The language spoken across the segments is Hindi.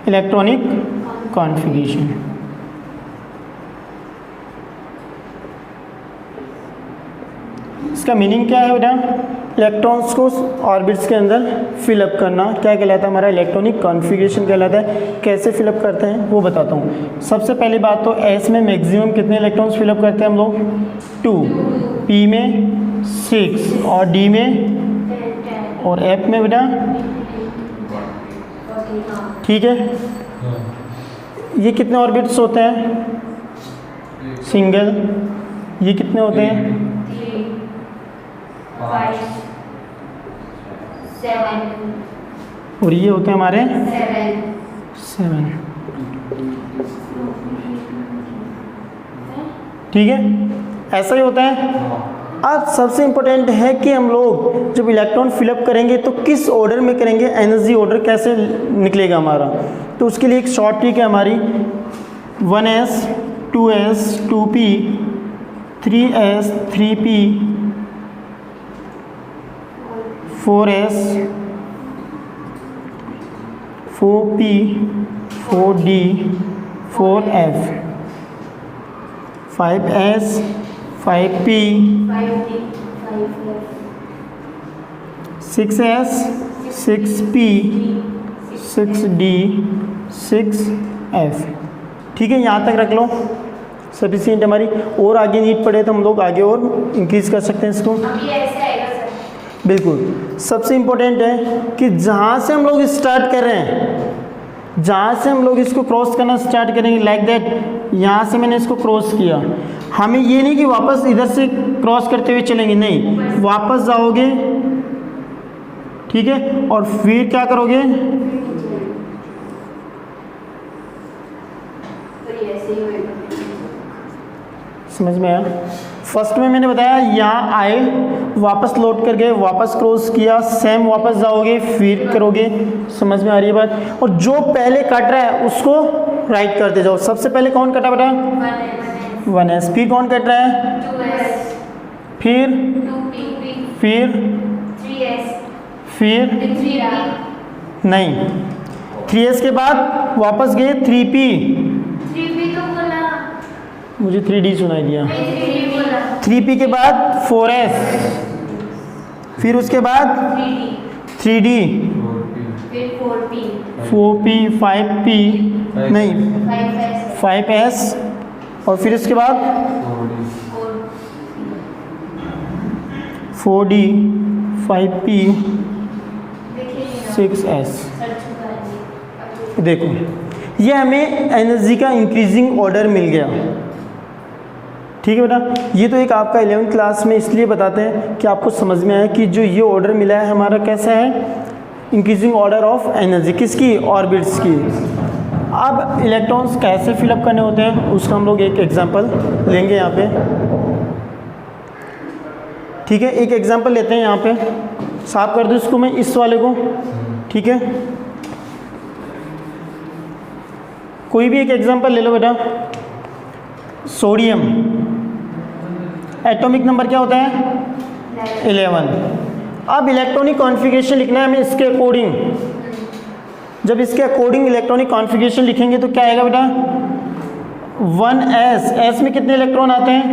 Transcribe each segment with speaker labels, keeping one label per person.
Speaker 1: Electronic configuration. इसका मीनिंग क्या है बेटा? इलेक्ट्रॉन्स को ऑर्बिट्स के अंदर फिलअप करना क्या कहलाता है? हमारा इलेक्ट्रॉनिक कॉन्फ़िगरेशन कहलाता है। कैसे फिलअप करते हैं वो बताता हूँ। सबसे पहली बात तो एस में मैक्सिमम कितने इलेक्ट्रॉन्स फिलअप करते हैं हम लोग? 2, पी में 6 और डी में और एफ में बेटा, ठीक है। ये कितने ऑर्बिट्स होते हैं? सिंगल। ये कितने होते हैं?
Speaker 2: 5, 7
Speaker 1: और ये होते हैं हमारे 7। ठीक है, ऐसा ही होता है। अब सबसे इम्पोर्टेंट है कि हम लोग जब इलेक्ट्रॉन फिलअप करेंगे तो किस ऑर्डर में करेंगे, एनर्जी ऑर्डर कैसे निकलेगा हमारा। तो उसके लिए एक शॉर्ट ट्रिक है हमारी, 1s 2s 2p 3s 3p 4s 4p 4d 4f 5s 5p 6s 6p 6d 6f। ठीक है, यहाँ तक रख लो, सफिशिएंट हमारी। और आगे नीड पड़े तो हम लोग आगे और इंक्रीज कर सकते हैं इसको। बिल्कुल, सबसे इम्पोर्टेंट है कि जहाँ से हम लोग स्टार्ट कर रहे हैं, जहाँ से हम लोग इसको क्रॉस करना स्टार्ट करेंगे, लाइक दैट, यहाँ से मैंने इसको क्रॉस किया, हमें ये नहीं कि वापस इधर से क्रॉस करते हुए चलेंगे, नहीं, वापस जाओगे, ठीक है, और फिर क्या करोगे, समझ में आया? फर्स्ट में मैंने बताया यहाँ आए, वापस लौट कर गए, वापस क्रॉस किया, सेम वापस जाओगे, फिर करोगे। समझ में आ रही है बात? और जो पहले कट रहा है उसको राइट करते जाओ। सबसे पहले कौन कटा बेटा? 1s। फिर कौन कट रहा है?
Speaker 2: 2s।
Speaker 1: फिर
Speaker 2: 2p।
Speaker 1: फिर
Speaker 2: 3s।
Speaker 1: फिर
Speaker 2: 3p।
Speaker 1: नहीं, 3s के बाद वापस गए 3p।
Speaker 2: 3p तो बोला,
Speaker 1: मुझे 3d सुनाई दिया।
Speaker 2: 3p बोला।
Speaker 1: 3p के बाद 4s, फिर उसके बाद 3d,
Speaker 2: फिर 4p
Speaker 1: 4p 5p नहीं
Speaker 2: 5s
Speaker 1: 5s, और फिर इसके बाद 4d 5p 6s। देखो, ये हमें एनर्जी का इंक्रीजिंग ऑर्डर मिल गया। ठीक है बेटा, ये तो एक आपका 11th क्लास में इसलिए बताते हैं कि आपको समझ में आए कि जो ये ऑर्डर मिला है हमारा कैसा है, इंक्रीजिंग ऑर्डर ऑफ एनर्जी, किसकी? ऑर्बिट्स की। अब इलेक्ट्रॉन्स कैसे फिलअप करने होते हैं उसका हम लोग एक एग्जांपल लेंगे यहाँ पे। ठीक है, एक एग्जांपल लेते हैं यहाँ पे, साफ कर दूँ इसको मैं, इस वाले को। ठीक है, कोई भी एक एग्जांपल ले लो बेटा। सोडियम, एटॉमिक नंबर क्या होता है? 11। अब इलेक्ट्रॉनिक कॉन्फ़िगरेशन लिखना है हमें इसके अकॉर्डिंग। जब इसके अकॉर्डिंग इलेक्ट्रॉनिक कॉन्फ़िगरेशन लिखेंगे तो क्या आएगा बेटा? 1s, s में कितने इलेक्ट्रॉन आते हैं?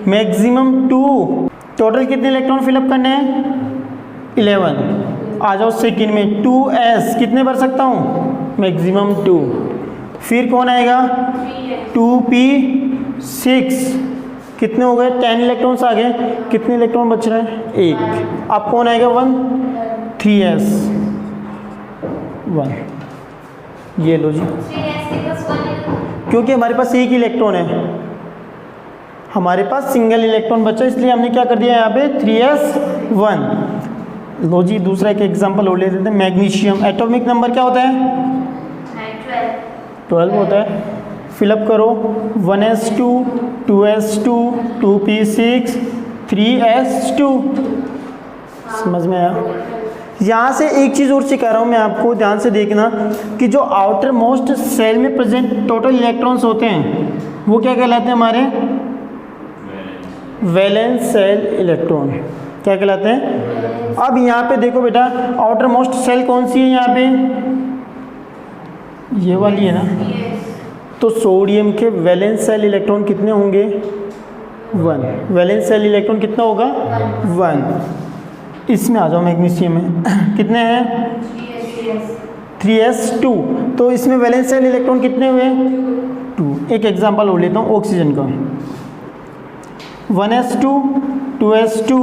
Speaker 1: मैक्सिमम 2। टोटल कितने इलेक्ट्रॉन फिलअप करने हैं? 11। आ जाओ सेकेंड में, 2s कितने भर सकता हूँ? मैक्सिमम 2। फिर कौन आएगा? 2p 6, कितने हो गए? 10 इलेक्ट्रॉन्स आ गए। कितने इलेक्ट्रॉन बच रहे हैं? 1। अब कौन आएगा? 1, 3s 1। ये लो जी, क्योंकि हमारे पास एक इलेक्ट्रॉन है, हमारे पास सिंगल इलेक्ट्रॉन बचा, इसलिए हमने क्या कर दिया यहाँ पे? 3s 1। लो जी, दूसरा एक एग्जांपल और ले लेते हैं। मैग्नीशियम, एटॉमिक नंबर क्या होता है? 12 होता है। फिलअप करो, 1s2 2s2 2p6 3s2। समझ में आया? यहाँ से एक चीज़ और सिखा रहा हूँ मैं आपको, ध्यान से देखना कि जो आउटर मोस्ट सेल में प्रेजेंट टोटल इलेक्ट्रॉन्स होते हैं वो क्या कहलाते हैं हमारे? Valence shell electron. क्या कहलाते हैं। अब यहाँ पे देखो बेटा, आउटर मोस्ट सेल कौन सी है यहाँ पे, ये वाली है ना। तो सोडियम के वैलेंस सेल इलेक्ट्रॉन कितने होंगे, 1। वैलेंस सेल इलेक्ट्रॉन कितना होगा, 1। इसमें आ जाओ मैग्नीशियम में कितने हैं, 3s2। तो इसमें वैलेंस सेल इलेक्ट्रॉन कितने हुए, 2। एक एग्जांपल और लेता हूँ ऑक्सीजन का, 1s2 2s2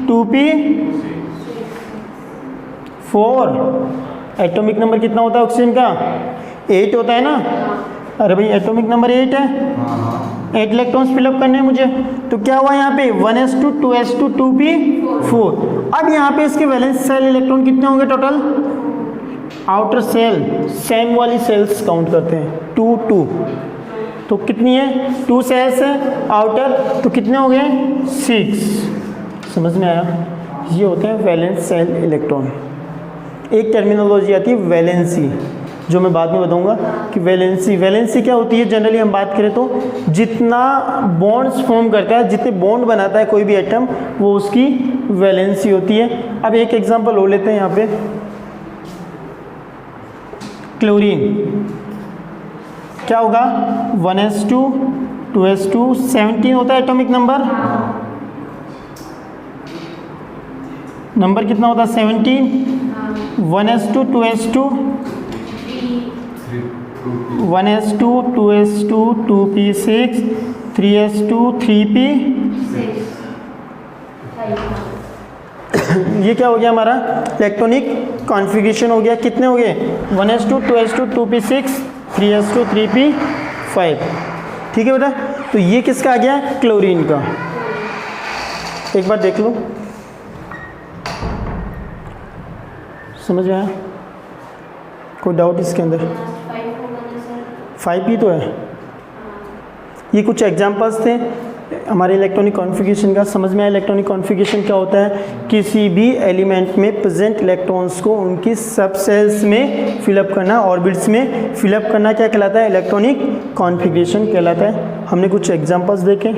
Speaker 1: 2p4। Atomic number कितना होता है ऑक्सीजन का, 8 होता है ना। अरे भाई एटॉमिक नंबर 8 है, 8 इलेक्ट्रॉन्स फिलअप करने हैं मुझे। तो क्या हुआ यहाँ पे 1s2 2s2 2p4। अब यहाँ पे इसके वैलेंस सेल इलेक्ट्रॉन कितने होंगे टोटल, आउटर सेल सेम वाली सेल्स काउंट करते हैं, 2 2। तो कितनी है, 2 सेल्स है आउटर, तो कितने हो गए 6। समझ में आया। ये होते हैं वैलेंस सेल इलेक्ट्रॉन। एक टर्मिनोलॉजी आती है वैलेंसी, जो मैं बाद में बताऊंगा कि वैलेंसी क्या होती है। जनरली हम बात करें तो जितना बॉन्ड्स फॉर्म करता है, जितने बॉन्ड बनाता है कोई भी एटम, वो उसकी वैलेंसी होती है। अब एक एग्जांपल हो लेते हैं यहाँ पे, क्लोरीन। क्या होगा 1s2 2s2 17 होता है एटॉमिक नंबर कितना होता है 17। 1s2 2s2 1s2 2s2 2p6 3s2 3p। ये क्या हो गया हमारा इलेक्ट्रॉनिक कॉन्फ़िगरेशन हो गया। कितने हो गए 1s2 2s2 2p6 3s2 3p5। ठीक है बेटा। तो ये किसका आ गया, क्लोरीन का। एक बार देख लो, समझ में आया, कोई डाउट इसके अंदर। 5 ही तो है। ये कुछ एग्जांपल्स थे हमारे इलेक्ट्रॉनिक कॉन्फ़िगरेशन का। समझ में आया इलेक्ट्रॉनिक कॉन्फ़िगरेशन क्या होता है, किसी भी एलिमेंट में प्रेजेंट इलेक्ट्रॉन्स को उनकी सब सेल्स में फिलअप करना, ऑर्बिट्स में फिलअप करना क्या कहलाता है, इलेक्ट्रॉनिक कॉन्फ़िगरेशन कहलाता है। हमने कुछ एग्जांपल्स देखे।